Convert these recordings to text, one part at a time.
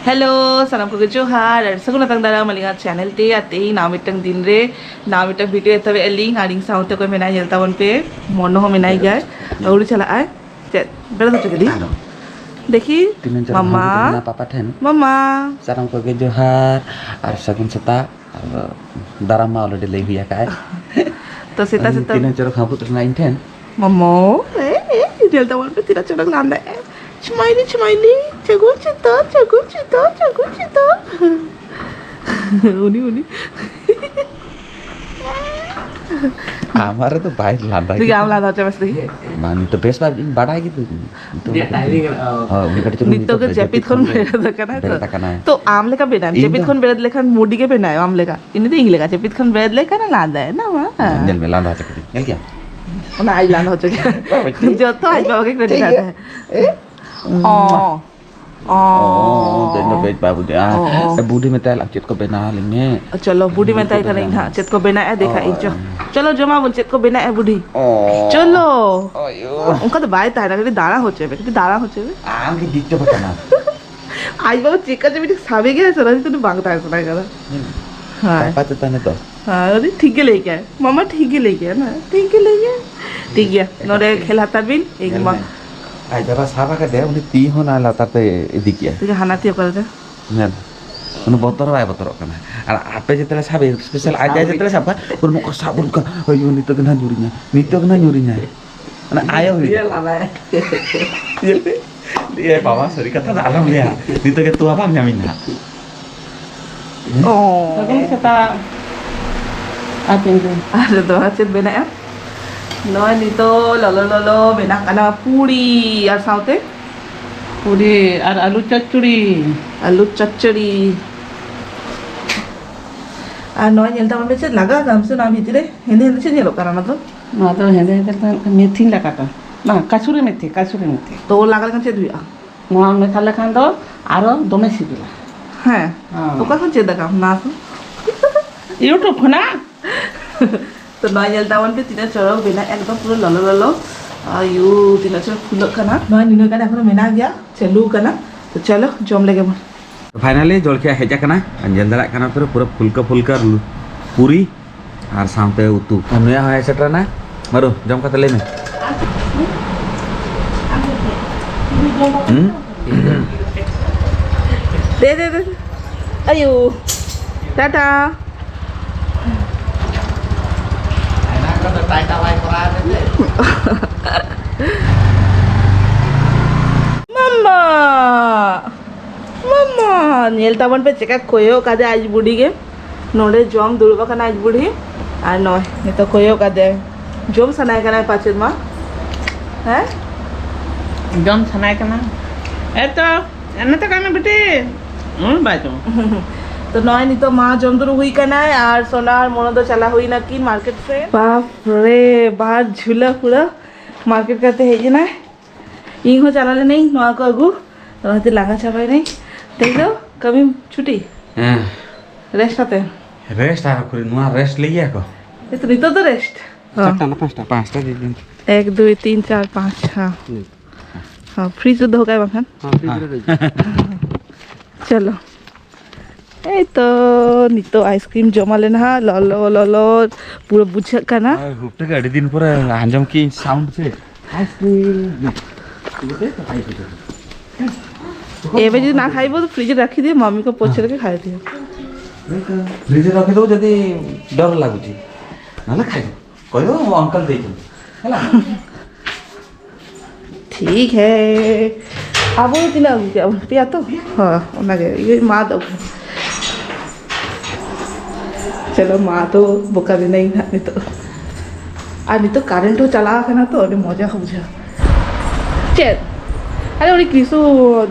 Hello सानम को जोहार और सगुन तंग दारा मलिंगा चैनल ते आते ही नाम इटंग दिन रे नाम इटंग वीडियो तबे एलिंग आरिंग साउते को मेना जेलता वन पे मोनो हो मेना गया और चला आए बेड़ा तो चली देखी मम्मा पापा ठेन मम्मा सानम को जोहार और सगुन सता दारा मा ऑलरेडी ले हुआ का तो सीता सीता तीन चरो खाबु तो नाइन ठेन मम्मो ए जेलता वन पे तीन चरो लांदा Smiley, smiley, cagur cita. Uni. हमारा तो भाई लादा है क्या लादा है बस देखिए मान तो बेस बार बड़ा है कि हां विकेट चलो नितो के जेपित खन बेड़ा है तो आमले का बेड़ा जेपित खन बेड़ा लेखन मोडी के बेड़ा है आमले का इने तो इंगले का जेपित खन बेड़ा लेखन लादा है ना मां जल में लादा है चल क्या ना आई लादा हो चुका जो तो आज बाबा के क्रेडिट आता है देनो बेच बाबू दे बूढ़ी में तैल चेत को बेना लेंगे चलो बूढ़ी में तैल करेंगे हां चेत को बेना है देखा एक चलो जमा बोल चेत को बेना है बूढ़ी चलो उनका तो बाय तारा के दाड़ा हो चेबे कि दाड़ा हो चेबे आम के दिक्कत बतना आज बाबू चिका जब भी साबे गया सर तो बांगता है सुना करा हां पापा तो तने तो हां अरे ठीक है लेके आए मामा ठीक है लेके है ना ठीक है नोरे खेलाता बिन एक मां आज जरा साबा का दे उन्हें ती हो ना लाता ते दिकिया तुझे हानाती कर दे ना उन्हें बतर करना और आपे जितने साबे स्पेशल आज जाए जितने साबा उन्हें को साबुन का अयो नितो के ना nyurinya ना आयो हुई ये लाला है ये बाबा सरी कथा dalam ya नितो के तू apa nyamina Tapi kata apa itu? Ada tuh hasil benak ya. Noi nito lolo benak ada puri ar saute. पूरी और आलू चच्चड़ी आ नॉय जेलता मन पे लगा काम से ना भीतरे हेंदे से जेलो कराना तो ना तो हेंदे मेथी लगाता ना कासुरी मेथी तो लागल kan चेद हुआ ना में खाले खान दो आरो दोमे सिबिला हां तो का चेद का ना तो यूट्यूब ना तो नॉय जेलता मन पे तीन चरो बिना एकदम पूरा ललो आयु तीन चरो फुल खाना नॉय निनो का এখন মেনা गया चलू करना तो चलो जम लेगे मन फाइनली जलखिया हेजा कना अंजल दरा कना पूरा फुलका पूरी और सामते उतु नया है सेटरा ना मारो जम कते ले में दे आयु Tata Mama nyel taman pe cekak koyo kade aj budi ke node jom dulu kana aj budi ar noy nito koyo kade jom sanai kana pachet ma hai जम सनाय kana eto anata kana bete bajo तो नॉय नहीं तो माँ जम दूर हुई करना है और सोनार मोनो तो चला हुई ना कि मार्केट से बाप रे बाहर झूला पूरा मार्केट करते है ना इंग हो चला ले नहीं नॉय को अगु तो हते लगा चापाई नहीं देख लो कभी छुट्टी रेस्ट आते रेस्ट आ कोई नुआ रेस्ट ले गया को ये तो नहीं तो रेस्ट चारटा ना पांचटा दे दिन 1 2 3 4 5 हां हां फ्री शुद्ध हो गया बहन हां चलो ए तो नितो आइसक्रीम जमा लेना ललो पूरा बुझ करना हुपटे गाड़ी दिन पूरा आंजम की साउंड से आइसक्रीम ए बजे ना खाइबो तो फ्रिज रखी दिए मम्मी को पोछ के खाइ दिए फ्रिज रखी दो जदी डर लागुची नाला खाइ कहियो अंकल दे हला ठीक है अब दिना पिया तो हां ओनागे ये मां दो चलो माँ तो बोका भी नहीं ना नहीं तो कारेंट हो चला ना तो अरे मजा हो बुझा चेत अरे उरी किसु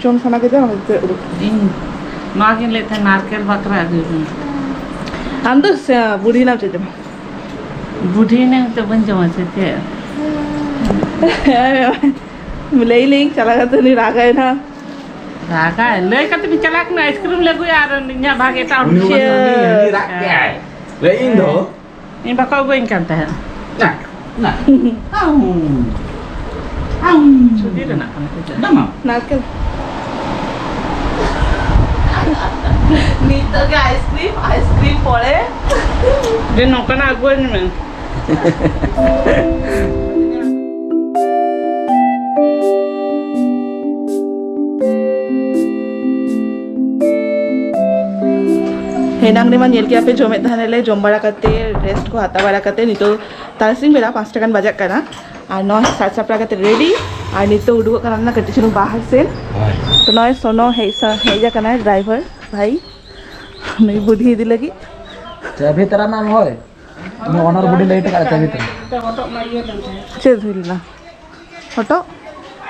जोन सना के जा मां के लेते नारकेल बकरा अंदर से बूढ़ी ना चेत बूढ़ी ने तो बन जमा से ले ले चला गया तो नहीं रागा है ना रागा ले का तो चला के आइसक्रीम ले गया यार न्या भागे टाउन ले इन दो इन बका गोइन करता है ना छुट्टी लेना नारकेल Nito ke ice cream pore. Dia nak kena aku ni men. हेनांग ने मान येल के आपे जोमे थाने ले जोम बड़ा करते रेस्ट को हाथा बड़ा करते नहीं तो तारसिंग बेला 5 टकन बजा करना और 9 सात सापड़ा करते रेडी और नहीं तो उड़ुआ करना ना करते चलो बाहर से तो 9 सोनो है जा करना है ड्राइवर भाई नहीं बुद्धि दी लगी चाबी तेरा नाम होय मैं ओनर बुढ़ी लेट कर चाबी तेरा चल धुल ना photo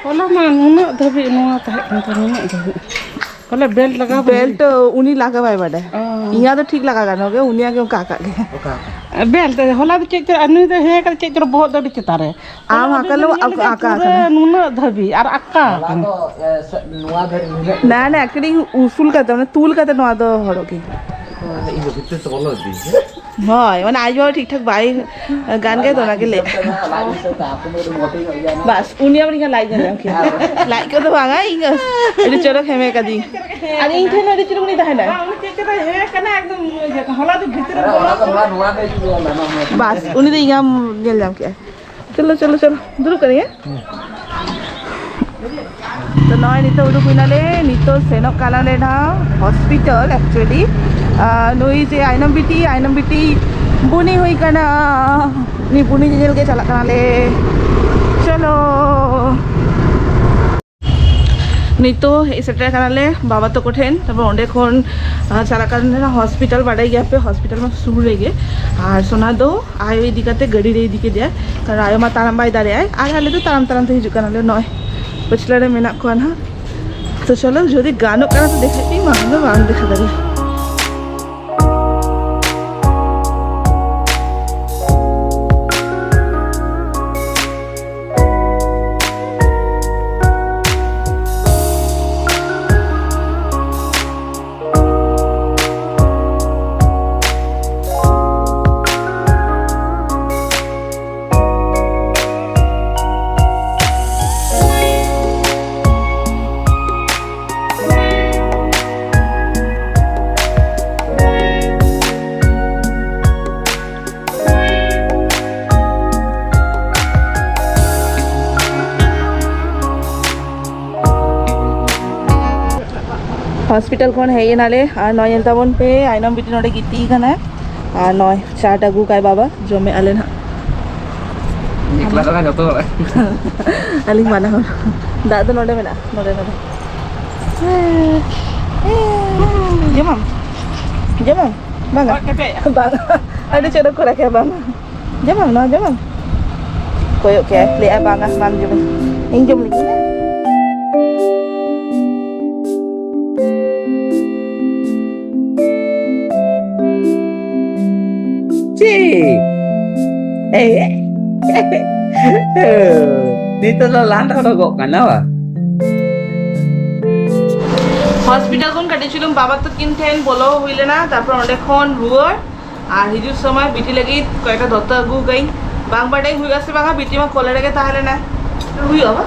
Olah mah nuna tapi nuna tak kan nuna tapi. Kalau belt लगा बेल्ट उन्हीं लगा भाई बड़ा यहाँ तो ठीक लगा गाना हो गया उन्हीं आगे काका के बेल्ट होला तो चेक अनु तो है कर चेक बहुत दड़ी चितारे आम आका लो आका nuna tapi ar akka तो नुआ घर मिले ना ना एक्चुअली उसूल करते हैं तूल करते ना तो हड़ोगी 이거 밑에 써볼라 지 हाँ मैंने आज बार ठीक ठाक भाई गान गए तो ना के ले लाइन से तो आपको मेरे मोटी हो जाना बस उन्हीं अपनी का लाइक जाने क्या लाइक को तो भागा इंग इधर चलो खेमे का दी अरे इंग थे ना इधर चलो नहीं था ना चेक है करना एकदम होला तो भीतर वाला तो नुआ दे जो लाना मैं बस उन्हीं तो इंग गेल जाम क्या चलो चलो चलो दूर करेंगे तो नॉय नितो उडू कुनाले नितो सेनो काला ले ना हॉस्पिटल एक्चुअली नोई जे आइनम बिटी बुनी हुई कना नी बुनी जेल के चला कना ले चलो नितो सेटर कना ले बाबा तो कोठेन तब ओंडे खोन चला कना ना हॉस्पिटल बाड़ाई गया पे हॉस्पिटल में सुर रेगे और सोना दो आयो इदी काते गड़ी रे इदी के दिया कारण आयो मा ताराम बाई दारे आय आर हाले तो ताराम ते हिजु कना ले नॉय बचला रे मेना को ना तो चलो যদি গানও করা তো দেখাই মানো গান দেখা দাঁড়ি हॉस्पिटल कौन है ये नाले और नॉय तबन पे आइनम बिटी नोडे गिती कना और नॉय चाट अगू काय बाबा जो में अले ना निकला तो जो तो अलिंग माना हो दादो नोडे में ना नोडे नोडे जमम बांगा बांगा अरे चलो कोरा क्या बांगा जमम ना जमम कोयो क्या ले आ बांगा मान जमम इन जम लगी ना Dito lo landa ko kana ba hospital कोन काटिছিলাম বাবা তো কিনতেন বলো হইলে না তারপর অনেকক্ষণ রুয়ার আর হিজুর সময় বিটি লাগি কয়টা ধরতে আগু গাই বাংবাটাই হই আছে বাঙা বিটি মা কোলে রেগে তাহলে না হই হবে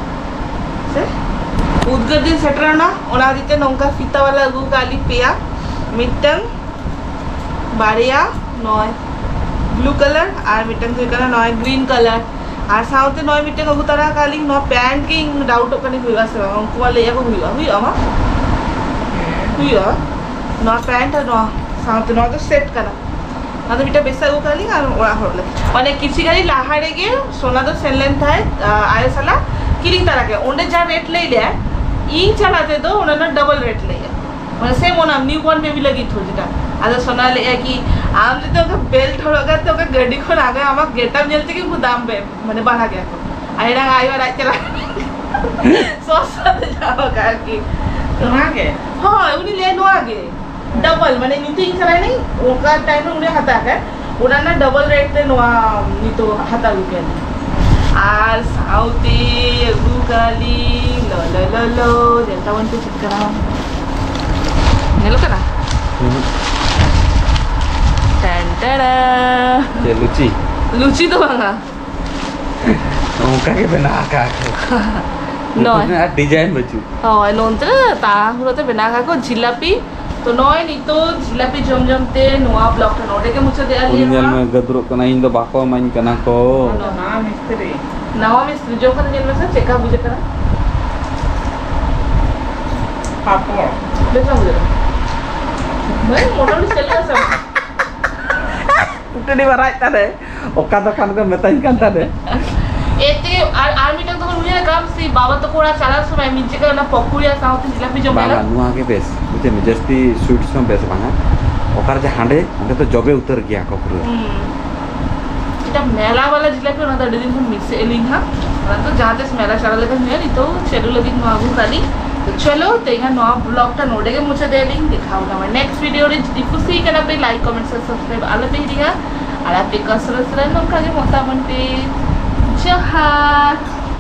সে উদ্গার দিন সেটার না ওনা দিতে নঙ্কা ফিতাওয়ালা আগু গালি পেয়া মিটং বাড়িয়া নয় ब्लू कलर और मिटंग से कलर नॉय ग्रीन कलर और साउते नॉय मिटंग अगु तारा काली नो पैंट के डाउट कने हुआ से उनको ले को हुआ नो पैंट और नो साउते नो तो सेट करा ना तो मिटा बेसा को काली और ओरा होले माने किसी गाड़ी लाहाड़े के सोना तो सेलेन था आयो साला किरिंग तारा के ओंडे जा रेट ले ले इन चलाते दो उन्होंने डबल रेट ले माने सेम ओना न्यू बॉर्न बेबी लगी थो जेटा आदा सोना ले कि आम जो तो बेल्ट होगा तो गाड़ी को आगे आम गेटअप जलते कि दाम पे मैंने बढ़ा गया आईना आयो रात चला सोचते जाओ कि तो आगे हाँ उन्हीं ले नो आगे डबल मैंने नीति इन चला नहीं उनका टाइम में उन्हें हता है उन्होंने डबल रेट ले नो नी तो हता रुपये are साउथे गुगाली low low low low Janata one पे चिट करा नेलो करा Ya lucu. Lucu tuh bang Muka ke bena ka. No. Design baju. Oh, nonton tahu tuh benar aku jilapi तो नॉय नितो जिलापी जमजमते नोआ ब्लॉग टा नोडे के मुझे दे आली Unyal me gadruk kana indo bako main kana ko. ना मिस्त्री नवा मिस्त्री जो कर जेल में से चेका बुझे करा पापड़ देखा बुझे मैं मोटर चले सब Tadi barai tadi. Oka to kan ko metain kan tadi. एते আর মিটার তখন বুঝে না কাম সি বাবা তো কোড়া চালার সময় মিঞ্চে করে না পকুড়িয়া সাউথ জিলাপি জমেলা Banga nuah ke bes. Buce me jasti sweet som bes banga. Okar je hande onde to jobe utar gya ko pura. এটা মেলা वाला জিলাপি না দাদি দিন মিক্স এলিং হ্যাঁ না তো যাতে মেলা সারা লেখা নিয়ে নি তো शेड्यूल दिन मागू खाली तो चलो तेगा नवा ब्लॉग टा नोडे के मुझे दे लिंक दिखाओ ना नेक्स्ट वीडियो रे दिखुसी कना पे लाइक कमेंट सब्सक्राइब आले पे दिया और आप कसरत रे नोका के मोता बनते जहार